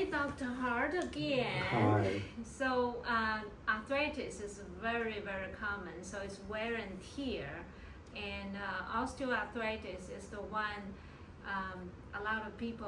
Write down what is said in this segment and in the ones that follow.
Hi, Dr. Hart again. Hi. So, arthritis is very, very common. So, it's wear and tear. And osteoarthritis is the one a lot of people,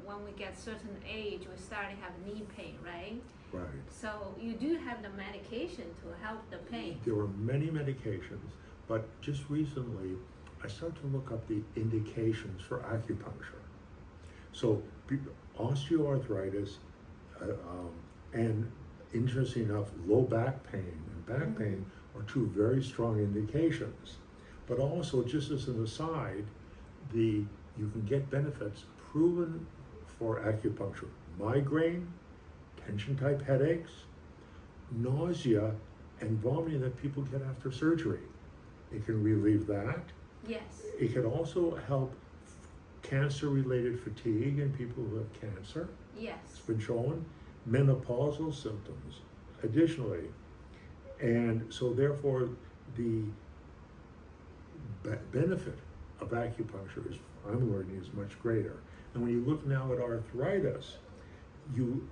when we get certain age, we start to have knee pain, right? Right. So, you do have the medication to help the pain. There are many medications, but just recently I started to look up the indications for acupuncture. So osteoarthritis and, interesting enough, low back pain and back pain are two very strong indications. But also, just as an aside, you can get benefits proven for acupuncture: migraine, tension type headaches, nausea, and vomiting that people get after surgery. It can relieve that. Yes. It can also help cancer-related fatigue in people who have cancer. Yes. It's been shown. Menopausal symptoms, additionally. And so therefore, the benefit of acupuncture is, I'm learning, is much greater. And when you look now at arthritis, you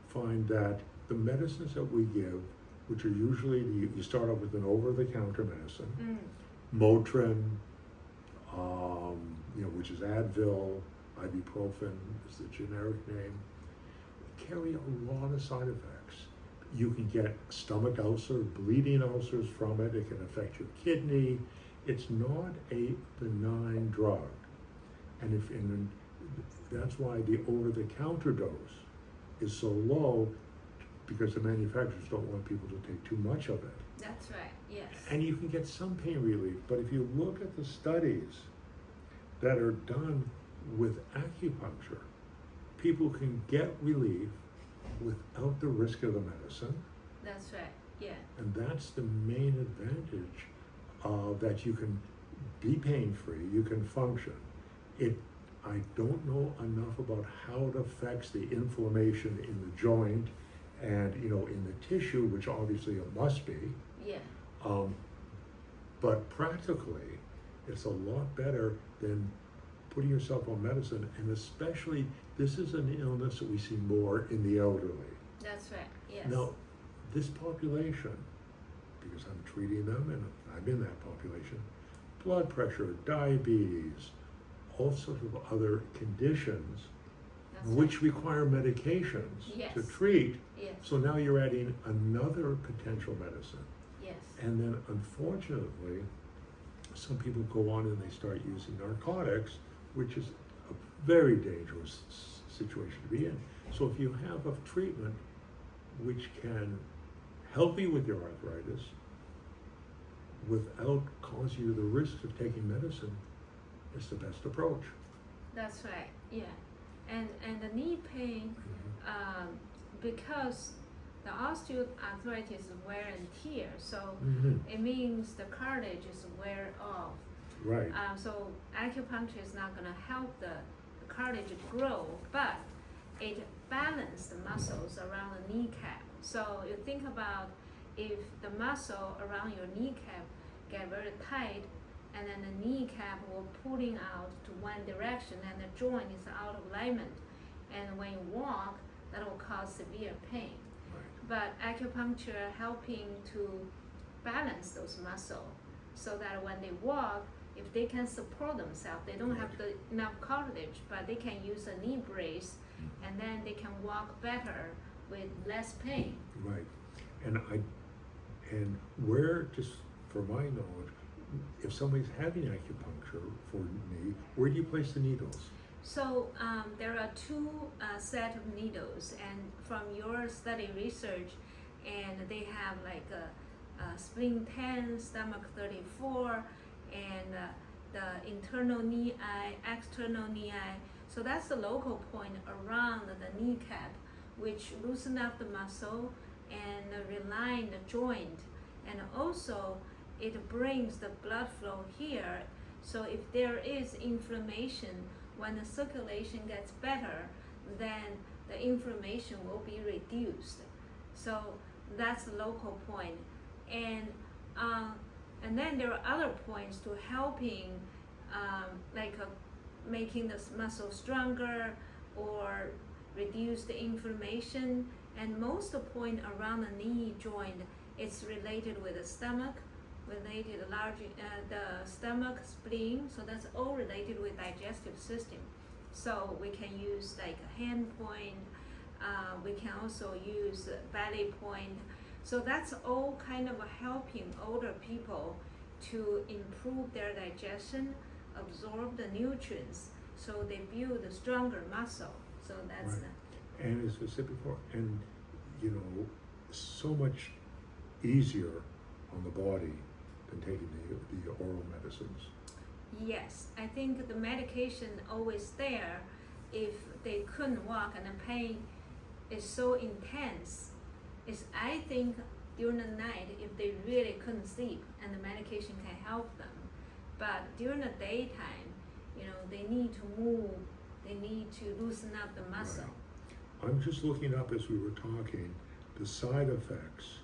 find that the medicines that we give, which are usually, you start off with an over-the-counter medicine, Motrin, which is Advil, ibuprofen is the generic name, carry a lot of side effects. You can get stomach ulcers, bleeding ulcers from it. It can affect your kidney. It's not a benign drug. And that's why the over-the-counter dose is so low, because the manufacturers don't want people to take too much of it. That's right, yes. And you can get some pain relief, but if you look at the studies that are done with acupuncture, people can get relief without the risk of the medicine. That's right, yeah. And that's the main advantage, that you can be pain-free, you can function. I don't know enough about how it affects the inflammation in the joint and in the tissue, which obviously it must be. Yeah. But practically, it's a lot better than putting yourself on medicine, and especially, this is an illness that we see more in the elderly. That's right, yes. Now, this population, because I'm treating them and I'm in that population, blood pressure, diabetes, all sorts of other conditions, That's which require medications Yes. to treat. Yes. So now you're adding another potential medicine. Yes. And then, unfortunately, some people go on and they start using narcotics, which is a very dangerous situation to be in. So if you have a treatment which can help you with your arthritis without causing you the risks of taking medicine, it's the best approach. That's right, yeah. And the knee pain, because the osteoarthritis is wear and tear, so it means the cartilage is wear off. Right. So acupuncture is not going to help the cartilage grow, but it balances the muscles around the kneecap. So you think about, if the muscle around your kneecap get very tight, and then the kneecap will pulling out to one direction, and the joint is out of alignment, and when you walk, that will cause severe pain. But acupuncture helping to balance those muscles, so that when they walk, if they can support themselves, they don't have enough cartilage, but they can use a knee brace, and then they can walk better with less pain. Right. And where, just for my knowledge, if somebody's having acupuncture for knee, where do you place the needles? So there are two set of needles, and from your study research, and they have like a spleen 10, stomach 34, and the internal knee eye, external knee eye. So that's the local point around the kneecap, which loosen up the muscle and realign the joint, and also it brings the blood flow here. So if there is inflammation, when the circulation gets better, then the inflammation will be reduced. So that's the local point. And then there are other points to helping, making the muscle stronger, or reduce the inflammation, and most of the point around the knee joint, it's related with the stomach, related the stomach, spleen, so that's all related with digestive system. So we can use like a hand point, we can also use belly point. So that's all kind of helping older people to improve their digestion, absorb the nutrients, so they build a stronger muscle. So that's right. And as I said before, and you know, so much easier on the body than taking the oral medicines. Yes, I think the medication always there if they couldn't walk and the pain is so intense. I think during the night if they really couldn't sleep and the medication can help them. But during the daytime, they need to move, they need to loosen up the muscle. Right. I'm just looking up as we were talking the side effects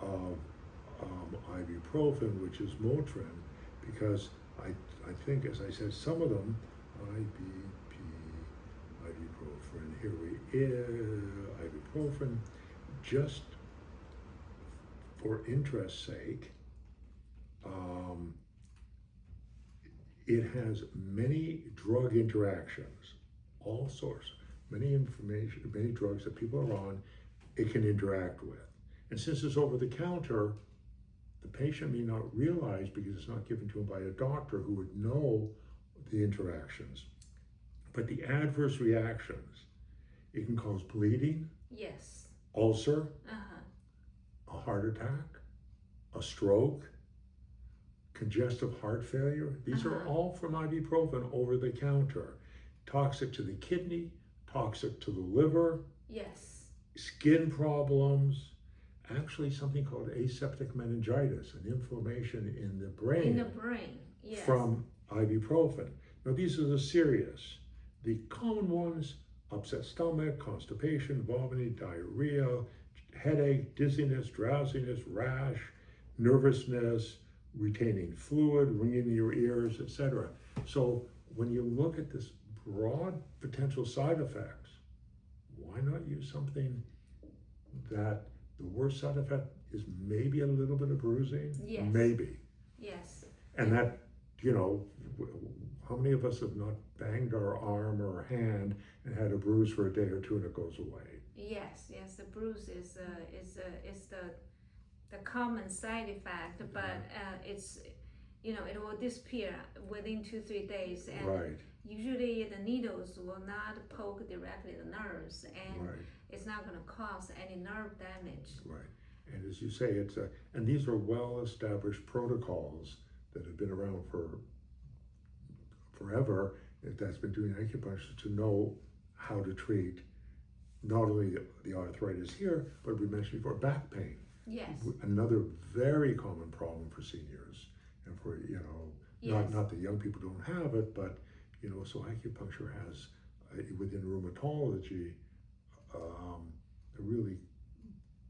of ibuprofen, which is Motrin, because I think, as I said, some of them, ibuprofen, here ibuprofen, just for interest's sake, it has many drug interactions, all sorts, many drugs that people are on, it can interact with. And since it's over the counter, the patient may not realize, because it's not given to him by a doctor who would know the interactions. But the adverse reactions, it can cause bleeding, yes, ulcer, a heart attack, a stroke, congestive heart failure. These are all from ibuprofen over the counter. Toxic to the kidney, toxic to the liver, yes, skin problems, actually something called aseptic meningitis, an inflammation in the brain. Yes. From ibuprofen. Now these are the serious. The common ones: upset stomach, constipation, vomiting, diarrhea, headache, dizziness, drowsiness, rash, nervousness, retaining fluid, ringing in your ears, etc. So when you look at this broad potential side effects, why not use something that the worst side effect is maybe a little bit of bruising? Yes. Maybe. Yes. And that, how many of us have not banged our arm or hand and had a bruise for a day or two and it goes away? Yes, the bruise is the common side effect, but it's it will disappear within 2-3 days, and right. Usually the needles will not poke directly the nerves, and right. it's not going to cause any nerve damage. Right, and as you say, and these are well-established protocols that have been around for forever, that's been doing acupuncture, to know how to treat not only the arthritis here, but we mentioned before, back pain. Yes. Another very common problem for seniors, and for yes. not that young people don't have it, but so acupuncture has within rheumatology a really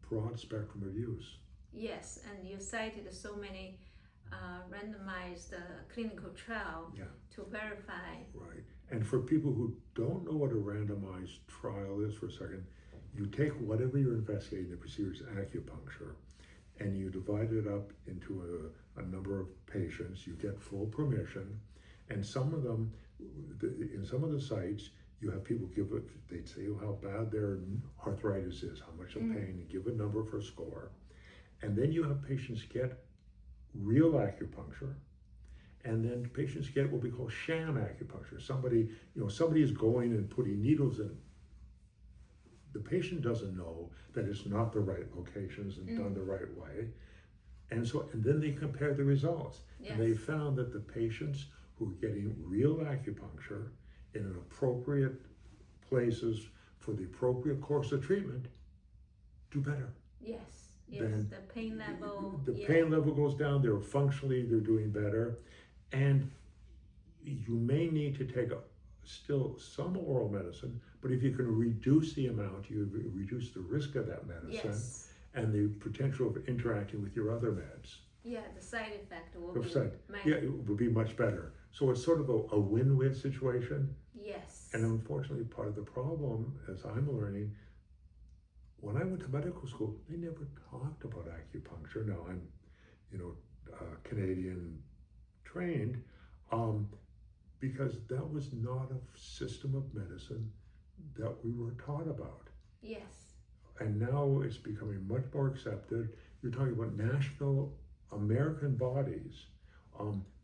broad spectrum of use. Yes, and you cited so many randomized clinical trial to verify. Right, and for people who don't know what a randomized trial is, for a second, you take whatever you're investigating, the procedure is acupuncture, and you divide it up into a number of patients. You get full permission, and some of them, in some of the sites, you have people they'd say how bad their arthritis is, how much of pain, and give a number for a score. And then you have patients get real acupuncture, and then patients get what we call sham acupuncture. Somebody is going and putting needles in. The patient doesn't know that it's not the right locations and done the right way. And then they compare the results. Yes. And they found that the patients who are getting real acupuncture in an appropriate places for the appropriate course of treatment do better. Yes, the pain level. The pain level goes down, they're doing better. And you may need to take still some oral medicine, but if you can reduce the amount, you reduce the risk of that medicine and the potential of interacting with your other meds. Yeah, the side effect it will be much better. So it's sort of a win-win situation. Yes. And unfortunately, part of the problem, as I'm learning, when I went to medical school, they never talked about acupuncture. Now I'm, Canadian trained, because that was not a system of medicine that we were taught about. Yes. And now it's becoming much more accepted. You're talking about national American bodies.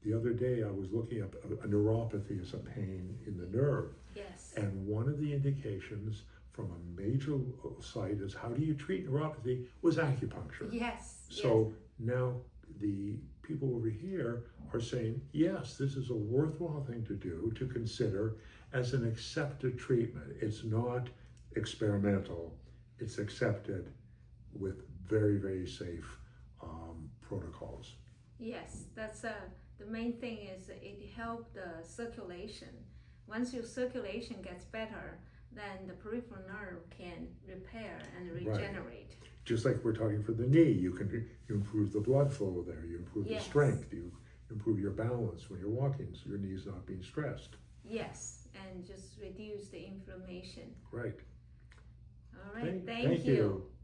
The other day I was looking up a neuropathy as a pain in the nerve. Yes. And one of the indications from a major site is how do you treat neuropathy was acupuncture. Yes. So now the people over here are saying, yes, this is a worthwhile thing to do, to consider as an accepted treatment. It's not experimental, it's accepted with very, very safe protocols. Yes, that's the main thing is it helps the circulation. Once your circulation gets better, then the peripheral nerve can repair and regenerate. Just like we're talking for the knee, you improve the blood flow there, you improve the strength, you improve your balance when you're walking, so your knee's not being stressed. Yes, and just reduce the inflammation. Right. All right, Thank you.